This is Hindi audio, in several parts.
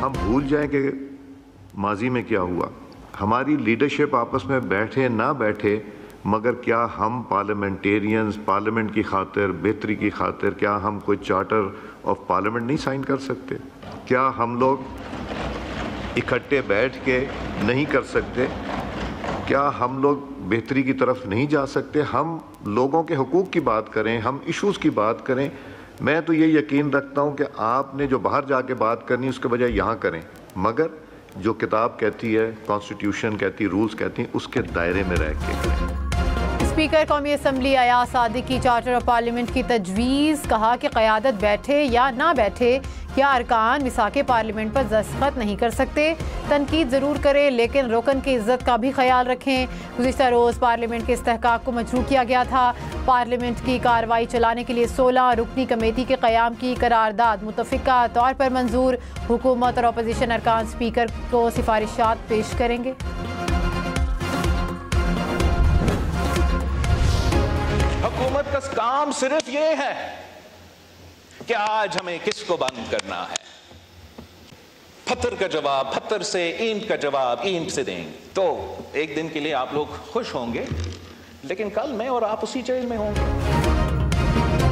हम भूल जाएं कि माजी में क्या हुआ। हमारी लीडरशिप आपस में बैठे ना बैठे, मगर क्या हम पार्लियामेंटेरियंस पार्लियामेंट की खातिर, बेहतरी की खातिर, क्या हम कोई चार्टर ऑफ पार्लियामेंट नहीं साइन कर सकते? क्या हम लोग इकट्ठे बैठ के नहीं कर सकते? क्या हम लोग बेहतरी की तरफ नहीं जा सकते? हम लोगों के हुकूक की बात करें, हम इश्यूज़ की बात करें। मैं तो ये यकीन रखता हूँ कि आपने जो बाहर जाके बात करनी उसके बजाय यहाँ करें, मगर जो किताब कहती है, कॉन्स्टिट्यूशन कहती है, रूल्स कहती हैं, उसके दायरे में रह के करें। स्पीकर कौमी असम्बली अयाज सादिक की चार्टर ऑफ पार्लियामेंट की तजवीज़, कहा कि क़यादत बैठे या ना बैठे, क्या अरकान मिसाके पार्लियामेंट पर दस्तखत नहीं कर सकते? तनकीद ज़रूर करें लेकिन रुकन की इज़्ज़त का भी ख्याल रखें। गुज़िश्ता रोज़ पार्लियामेंट के इस्तेहकाक को मजरूह किया गया था। पार्लियामेंट की कार्रवाई चलाने के लिए 16 रुकनी कमेटी के क़याम की करारदाद मुतफ़िका तौर पर मंजूर। हुकूमत और अपोजिशन अरकान स्पीकर को सिफारिशात पेश करेंगे। हुकूमत का काम सिर्फ ये है कि आज हमें किसको बंद करना है। पत्थर का जवाब पत्थर से, ईंट का जवाब ईंट से देंगे तो एक दिन के लिए आप लोग खुश होंगे, लेकिन कल मैं और आप उसी जेल में होंगे।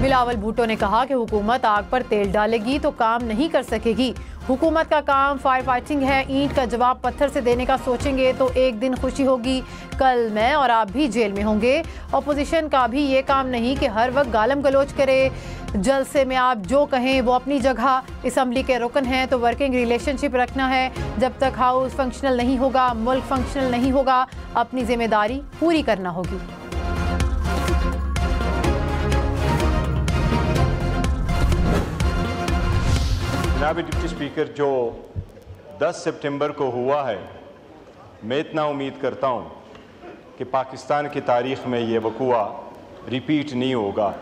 बिलावल भुट्टो ने कहा कि हुकूमत आग पर तेल डालेगी तो काम नहीं कर सकेगी। हुकूमत का काम फायर फाइटिंग है। ईंट का जवाब पत्थर से देने का सोचेंगे तो एक दिन खुशी होगी, कल मैं और आप भी जेल में होंगे। अपोजिशन का भी ये काम नहीं कि हर वक्त गालम गलोच करे। जलसे में आप जो कहें वो अपनी जगह। असम्बली के रुकन हैं तो वर्किंग रिलेशनशिप रखना है। जब तक हाउस फंक्शनल नहीं होगा, मुल्क फंक्शनल नहीं होगा। अपनी जिम्मेदारी पूरी करना होगी। जनाब डिप्टी स्पीकर, जो 10 सितंबर को हुआ है, मैं इतना उम्मीद करता हूँ कि पाकिस्तान की तारीख़ में ये वक़ुआ रिपीट नहीं होगा।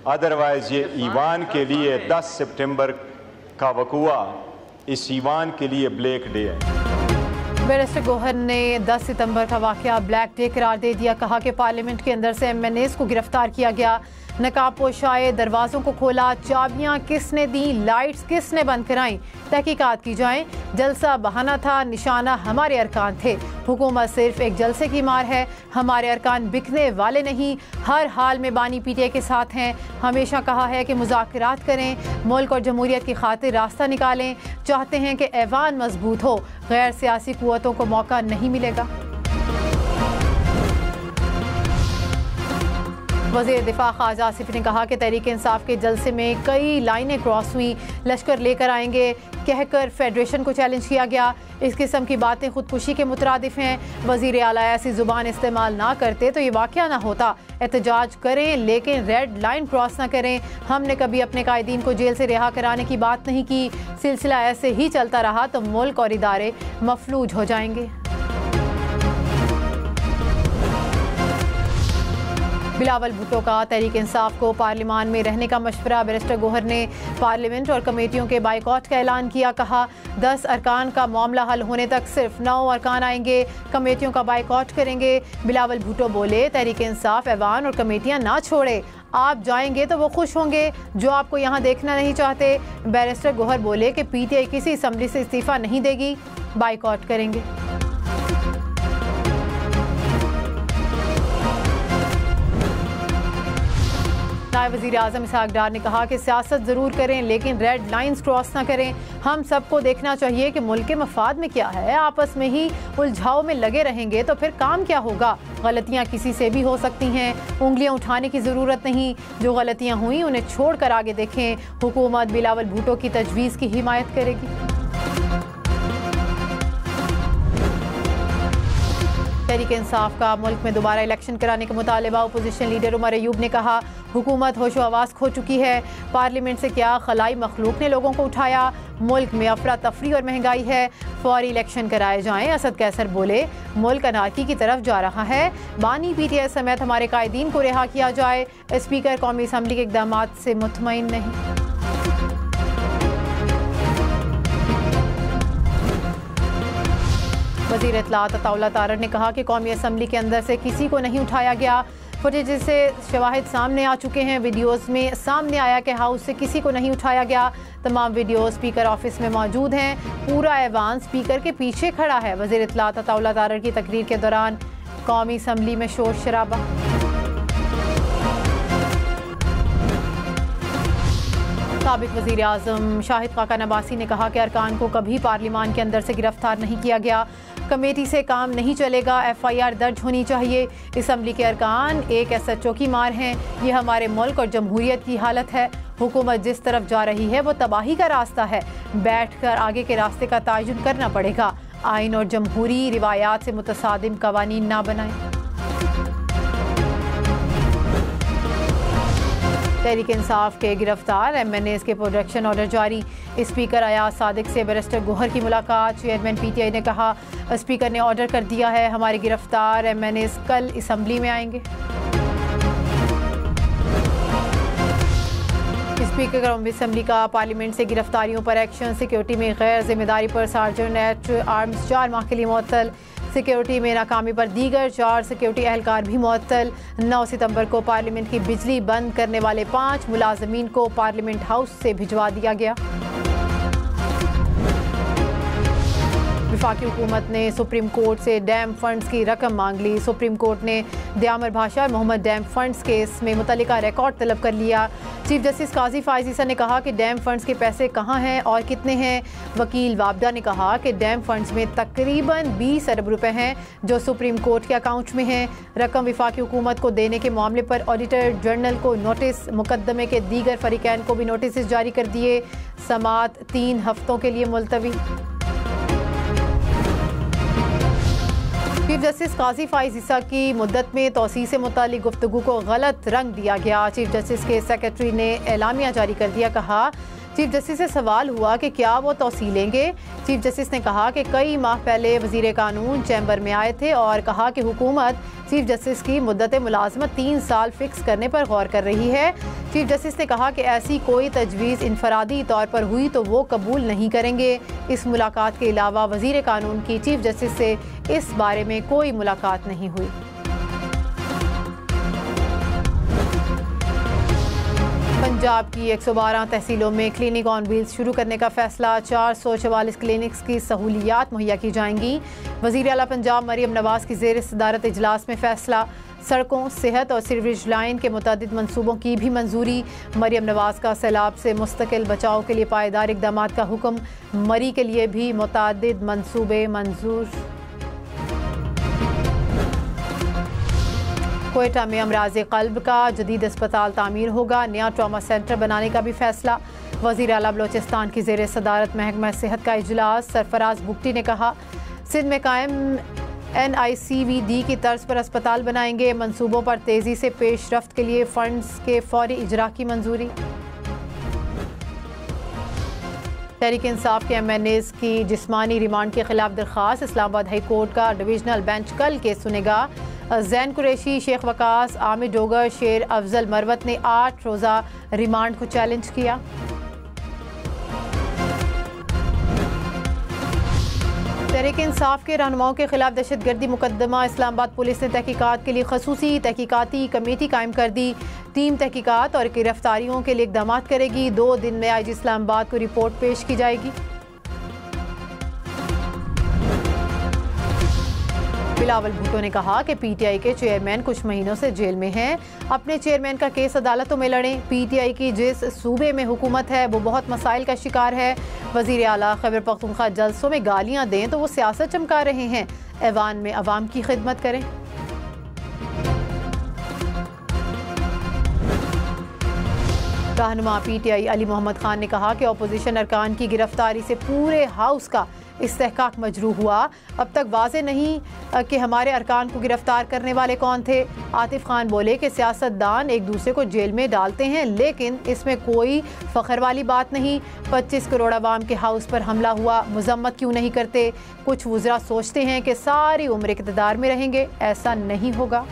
अदरवाइज़ ये ईवान के लिए 10 सितंबर का वक़ुआ इस ईवान के लिए ब्लैक डे है। बैरिस्टर गौहर ने 10 सितंबर का वाक़या ब्लैक डे करार दे दिया। कहा कि पार्लियामेंट के अंदर से MNAs को गिरफ्तार किया गया, नकाब पोशाए दरवाज़ों को खोला, चाबियां किसने दी, लाइट्स किसने बंद कराई, तहकीकात की जाए। जलसा बहाना था, निशाना हमारे अरकान थे। हुकूमत सिर्फ एक जलसे की मार है, हमारे अरकान बिकने वाले नहीं। हर हाल में बानी PTI के साथ हैं। हमेशा कहा है कि मुज़ाकरात करें, मुल्क और जमहूरियत की खातिर रास्ता निकालें। चाहते हैं कि ऐवान मजबूत हो, गैर सियासी कुव्वतों को मौका नहीं मिलेगा। वज़ीर दिफा ख्वाजा आसिफ ने कहा कि तहरीक इंसाफ के जलसे में कई लाइनें क्रॉस हुई। लश्कर लेकर आएंगे कहकर फेडरेशन को चैलेंज किया गया। इस किस्म की बातें खुदकुशी के मुतरादिफ हैं। वज़ीर आला ऐसी ज़ुबान इस्तेमाल ना करते तो ये वाक़या ना होता। एहतजाज करें लेकिन रेड लाइन क्रॉस ना करें। हमने कभी अपने कायदीन को जेल से रिहा कराने की बात नहीं की। सिलसिला ऐसे ही चलता रहा तो मुल्क और इदारे मफलूज हो जाएंगे। बिलावल भुट्टो का तहरीक इंसाफ को पार्लियामान में रहने का मशवरा। बैरिस्टर गौहर ने पार्लियामेंट और कमेटियों के बाइकॉट का ऐलान किया। कहा 10 अरकान का मामला हल होने तक सिर्फ 9 अरकान आएंगे, कमेटियों का बाइकॉट करेंगे। बिलावल भुट्टो बोले तहरीक इंसाफ ऐवान और कमेटियां ना छोड़े, आप जाएंगे तो वो खुश होंगे जो आपको यहाँ देखना नहीं चाहते। बैरिस्टर गौहर बोले कि PTI किसी असम्बली से इस्तीफा नहीं देगी, बाइकॉट करेंगे। नायब वज़ीर आज़म इसहाक डार ने कहा कि सियासत ज़रूर करें लेकिन रेड लाइंस क्रॉस ना करें। हम सबको देखना चाहिए कि मुल्क के मफाद में क्या है। आपस में ही उलझाव में लगे रहेंगे तो फिर काम क्या होगा। गलतियाँ किसी से भी हो सकती हैं, उंगलियाँ उठाने की ज़रूरत नहीं। जो गलतियाँ हुई उन्हें छोड़ कर आगे देखें। हुकूमत बिलावल भुट्टो की तजवीज़ की हिमायत करेगी। तहरीक इंसाफ का मुल्क में दोबारा इलेक्शन कराने का मुतालबा। अपोजिशन लीडर उमर अयूब ने कहा हुकूमत होशो हवास खो चुकी है। पार्लियामेंट से क्या खलाई मखलूक ने लोगों को उठाया। मुल्क में अफरा तफरी और महंगाई है, फौरी इलेक्शन कराए जाएं। असद कैसर बोले मुल्क अनारकी की तरफ जा रहा है। बानी PTI समेत हमारे कायदीन को रिहा किया जाए। स्पीकर कौमी असम्बली के इक़दाम से मुतमईन नहीं। वज़ीर इत्तलात अताउल्लाह तारर ने कहा कि कौमी असम्बली के अंदर से किसी को नहीं उठाया गया। फुटेज से शवाहिद सामने आ चुके हैं। वीडियोस में सामने आया कि हाउस से किसी को नहीं उठाया गया। तमाम वीडियो स्पीकर ऑफिस में मौजूद हैं। पूरा ऐवान स्पीकर के पीछे खड़ा है। वज़ीर इत्तलात अताउल्लाह तारर की तकरीर के दौरान कौमी असम्बली में शोर शराबा। साबिक वज़ीर आज़म शाहिद खाकन अब्बासी ने कहा कि अरकान को कभी पार्लिमान के अंदर से गिरफ्तार नहीं किया गया। कमेटी से काम नहीं चलेगा, FIR दर्ज होनी चाहिए। असम्बली के अरकान एक SHO की मार हैं। ये हमारे मुल्क और जमहूरियत की हालत है। हुकूमत जिस तरफ जा रही है वो तबाही का रास्ता है। बैठकर आगे के रास्ते का तयन करना पड़ेगा। आइन और जमहूरी रिवायात से मुतसादिम कवानीन ना बनाएं। तहरीक इंसाफ के गिरफ्तार MNAs के प्रोडक्शन ऑर्डर जारी। स्पीकर अयाज सादिक से बैरिस्टर गोहर की मुलाकात। चेयरमैन PTI ने कहा स्पीकर ने ऑर्डर कर दिया है, हमारे गिरफ्तार MNAs कल असम्बली में आएंगे। स्पीकर कौमी असम्बली का पार्लियामेंट से गिरफ्तारियों पर एक्शन। सिक्योरिटी में गैर जिम्मेदारी पर सार्जेंट एट आर्म्स 4 माह के लिए मुअत्तल। सिक्योरिटी में नाकामी पर दीगर 4 सिक्योरिटी एहलकार भी मुअत्तल। 9 सितंबर को पार्लियामेंट की बिजली बंद करने वाले 5 मुलाजमीन को पार्लियामेंट हाउस से भिजवा दिया गया। वफाकी हुकूमत ने सुप्रीम कोर्ट से डैम फंड्स की रकम मांग ली। सुप्रीम कोर्ट ने दयामर भाषा और मोहम्मद डैम फंड्स केस में मुतल्लिका रिकॉर्ड तलब कर लिया। चीफ जस्टिस काजी फायज ईसा ने कहा कि डैम फंड्स के पैसे कहाँ हैं और कितने हैं। वकील वाबडा ने कहा कि डैम फंड्स में तकरीबन 20 अरब रुपए हैं जो सुप्रीम कोर्ट के अकाउंट में हैं। रकम वफाकी हुकूमत को देने के मामले पर ऑडिटर जनरल को नोटिस, मुकदमे के दीगर फरीकैन को भी नोटिस जारी कर दिए। समात 3 हफ्तों के लिए मुलतवी। चीफ जस्टिस काजी फायज ईसा की मुद्दत में तोसी से मुतालिक गुफ्तगू को गलत रंग दिया गया। चीफ जस्टिस के सेक्रेटरी ने एलामिया जारी कर दिया। कहा चीफ जस्टिस से सवाल हुआ कि क्या वो तोसी लेंगे। चीफ जस्टिस ने कहा कि कई माह पहले वजीर कानून चैम्बर में आए थे और कहा कि हुकूमत चीफ जस्टिस की मुद्दत मुलाजमत 3 साल फिक्स करने पर गौर कर रही है। चीफ जस्टिस ने कहा कि ऐसी कोई तजवीज़ इनफरादी तौर पर हुई तो वो कबूल नहीं करेंगे। इस मुलाकात के अलावा वजीर कानून की चीफ जस्टिस से इस बारे में कोई मुलाकात नहीं हुई। पंजाब की 112 तहसीलों में क्लिनिक ऑन व्हील्स शुरू करने का फैसला। 444 क्लिनिक्स की सहूलियात मुहैया की जाएंगी। वज़ीर आला पंजाब मरियम नवाज़ की ज़ेर सदारत इजलास में फैसला। सड़कों, सेहत और सीवरेज लाइन के मुतअद्दिद मंसूबों की भी मंजूरी। मरियम नवाज़ का सैलाब से मुस्तकिल बचाव के लिए पायदार इक़दामात का हुक्म। मरी के लिए भी मुतअद्दिद मंसूबे मंजूर। कोयटा में अमराज़ क़ल्ब का जदीद अस्पताल तामीर होगा। नया ट्रामा सेंटर बनाने का भी फैसला। वज़ीर आला बलोचिस्तान की ज़ेर सदारत महकमा सेहत का इजलास। सरफराज बुगटी ने कहा सिंध में कायम NICVD की तर्ज पर अस्पताल बनाएंगे। मंसूबों पर तेज़ी से पेशरफ्त के लिए फंड्स के फौरी इजरा की मंजूरी। तहरीक इंसाफ के MNAs की जिस्मानी रिमांड के खिलाफ दरख्वास्त। इस्लामाबाद हाई कोर्ट का डिवीजनल बेंच कल केस सुनेगा। जैन कुरैशी, शेख वकास, आमिर डोगर, शेर अफजल मरवत ने 8 रोज़ा रिमांड को चैलेंज किया। तहरीक इंसाफ के रहनुमाओं के खिलाफ दहशतगर्दी मुकदमा। इस्लामाबाद पुलिस ने तहकीकात के लिए खसूसी तहकीकाती कमेटी कायम कर दी। टीम तहकीकात और गिरफ्तारियों के लिए इक़दाम करेगी। 2 दिन में IG इस्लामाबाद को रिपोर्ट पेश की जाएगी। बिलावल भुट्टो ने कहा कि PTI के चेयरमैन कुछ महीनों से जेल में हैं। अपने चेयरमैन का केस अदालतों में लड़ें। PTI की जिस सूबे में हुकूमत है वो बहुत मसाइल का शिकार है। वज़ीर आला खैबर पख्तूनख्वा जलसों में गालियां दें तो वो सियासत चमका रहे हैं। ऐवान में अवाम की खिदमत करें। रहनुमा PTI अली मोहम्मद खान ने कहा कि अपोजिशन अरकान की गिरफ्तारी से पूरे हाउस का इस्तेहकाक मजरूह हुआ। अब तक वाज़े नहीं कि हमारे अरकान को गिरफ्तार करने वाले कौन थे। आतिफ खान बोले कि सियासतदान एक दूसरे को जेल में डालते हैं लेकिन इसमें कोई फ़ख्र वाली बात नहीं। 25 करोड़ आवाम के हाउस पर हमला हुआ, मजम्मत क्यों नहीं करते। कुछ वज़रा सोचते हैं कि सारी उम्र इक़्तिदार में रहेंगे, ऐसा नहीं होगा।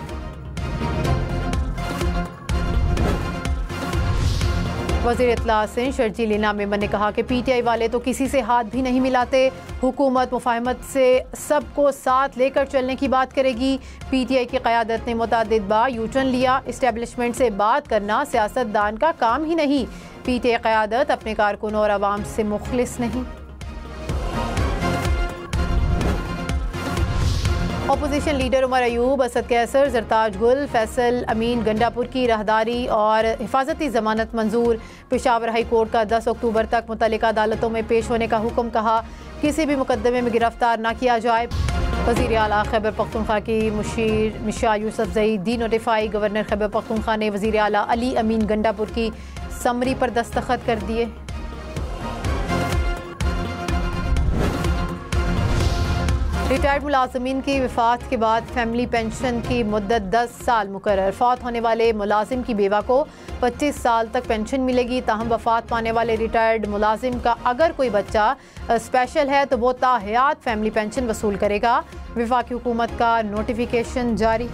वज़ीर इत्तला सिंध शर्जील इनाम मेमन ने कहा कि PTI वाले तो किसी से हाथ भी नहीं मिलाते। हुकूमत मुफाहमत से सबको साथ लेकर चलने की बात करेगी। PTI की क़यादत ने मुतअद्दिद बार यूटर्न लिया। इस्टेब्लिशमेंट से बात करना सियासतदान का काम ही नहीं। PTI क़यादत अपने कारकुनों और आवाम से मुखलिस नहीं। अपोजिशन लीडर उमर अयूब, असद कैसर, जरताज गुल, फैसल अमीन गंडापुर की राहदारी और हिफाजती जमानत मंजूर। पेशावर हाई कोर्ट का 10 अक्टूबर तक मुतल्लिका अदालतों में पेश होने का हुक्म। कहा किसी भी मुकदमे में गिरफ्तार न किया जाए। वज़ीर आला खैबर पख्तूनख्वा की मुशीर Misha Yousafzai denotify. Governor Khyber Pakhtunkhwa ने वज़ीर आला अली अमीन गंडापुर की समरी पर दस्तखत कर दिए। रिटायर्ड मुलाजिमीन की वफ़ात के बाद फैमिली पेंशन की मुद्दत 10 साल मुकर्रर। फौत होने वाले मुलाजिम की बेवा को 25 साल तक पेंशन मिलेगी। ताहम वफ़ात पाने वाले रिटायर्ड मुलाजिम का अगर कोई बच्चा स्पेशल है तो वो ताहयात फैमिली पेंशन वसूल करेगा। वफाकी हुकूमत का नोटिफिकेशन जारी।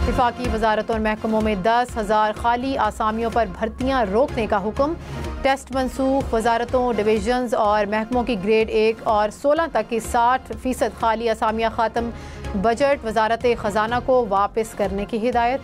वफाकी वजारतों और महकमों में 10,000 खाली आसामियों पर भर्तियाँ रोकने का हुक्म। टेस्ट मनसूख। वजारतों, डिवीजन्स और महकमों की ग्रेड 1 और 16 तक की 60% खाली असामियाँ ख़त्म। बजट वजारत ख़जाना को वापस करने की हिदायत।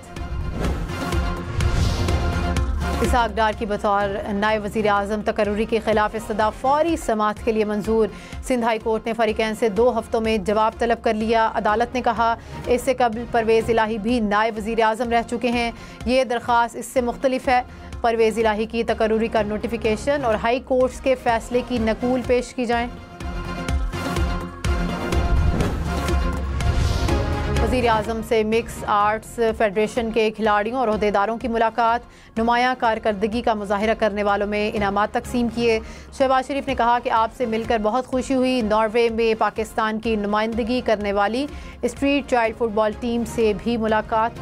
इसहाक डार की बतौर नायब वज़ीर आज़म तकर्रुरी के खिलाफ इस्तदा फौरी समाअत के लिए मंजूर। सिंध हाई कोर्ट ने फरीकैन से 2 हफ्तों में जवाब तलब कर लिया। अदालत ने कहा इससे कबल परवेज़ इलाही भी नायब वज़ीर आज़म रह चुके हैं। ये दरख्वास्त इससे मुख्तलिफ है। परवेज़ इलाही की तकर्रुरी का नोटिफिकेशन और हाई कोर्ट्स के फैसले की नकूल पेश की जाए। वज़ीर आज़म से मिक्स आर्ट्स फेडरेशन के खिलाड़ियों और अहदेदारों की मुलाकात। नुमायाँ कारकर्दगी का मुजाहिरा करने वालों में इनामात तकसीम किए। शहबाज शरीफ ने कहा कि आपसे मिलकर बहुत खुशी हुई। नॉर्वे में पाकिस्तान की नुमाइंदगी करने वाली स्ट्रीट चाइल्ड फुटबॉल टीम से भी मुलाकात।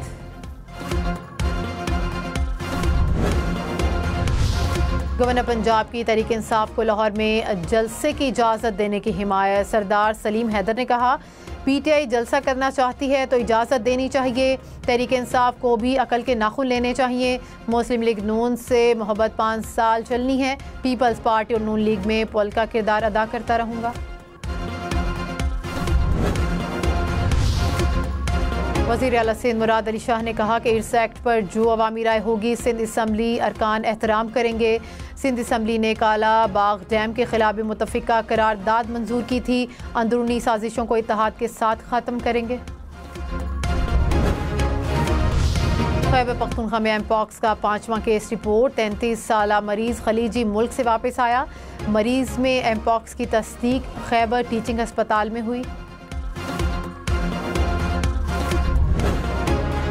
गवर्नर पंजाब की तहरीक इंसाफ को लाहौर में जलसे की इजाज़त देने की हिमायत। सरदार सलीम हैदर ने कहा PTI जलसा करना चाहती है तो इजाज़त देनी चाहिए। तहरीक इंसाफ को भी अकल के नाखून लेने चाहिए। मुस्लिम लीग नून से मोहब्बत 5 साल चलनी है। पीपल्स पार्टी और नून लीग में पुल का किरदार अदा करता रहूँगा। वज़ीर आला सिंध मुराद अली शाह ने कहा कि इर्स एक्ट पर जो अवामी राय होगी सिंध असम्बली अरकान एहतराम करेंगे। सिंध असम्बली ने काला बाग डैम के खिलाफ भी मुतफ़िका करारदाद मंजूर की थी। अंदरूनी साजिशों को इत्तेहाद के साथ ख़त्म करेंगे। खैबर पख्तूनख्वा में एमपॉक्स का 5वां केस रिपोर्ट। 33 साला मरीज़ खलीजी मुल्क से वापस आया। मरीज़ में एमपॉक्स की तस्दीक खैबर टीचिंग अस्पताल में हुई।